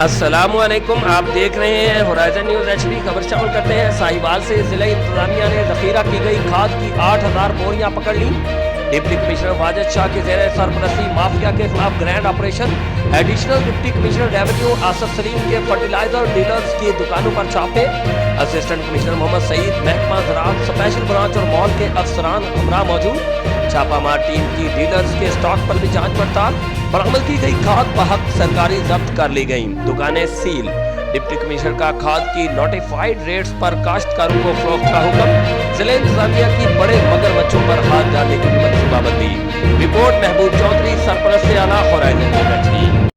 السلام علیکم، آپ دیکھ رہے ہیں ہورائزن نیوز ایچ ڈی۔ خبر شامل کرتے ہیں۔ ساہیوال سے ضلع انتظامیہ نے ذخیرہ کی گئی کھاد کی 8000 بوریاں پکڑ لیں۔ ڈپٹی کمشنر واجد شاہ کی زیر سرپرستی مافیا کے خلاف grand operation. Additional deputy commissioner revenue Asif Salim کے فرٹیلائزر ڈیلرز کی دکانوں پر چھاپے۔ اسسٹنٹ کمشنر محمد سعید، محکمہ زراعت اسپیشل برانچ اور مال کے افسران ہمراہ موجود۔ چھاپہ مار ٹیم کی ڈیلرز کے اسٹاک پر بھی جانچ پڑتال۔ برآمد کی گئی کھاد بحق سرکاری ضبط کر لی گئیں، دکانیں سیل۔ ڈپٹی کمشنر کا کھاد کی نوٹیفائیڈ ریٹس پر کاشتکاروں کو فروخت کا حکم۔ ضلع انتظامیہ کی بڑے مگر بچوں پر ہاتھ ڈالنے کی منصوبہ بندی۔ رپورٹ محبوب چودھری، سرپرست اعلیٰ ہورائزن نیوز ایچ ڈی۔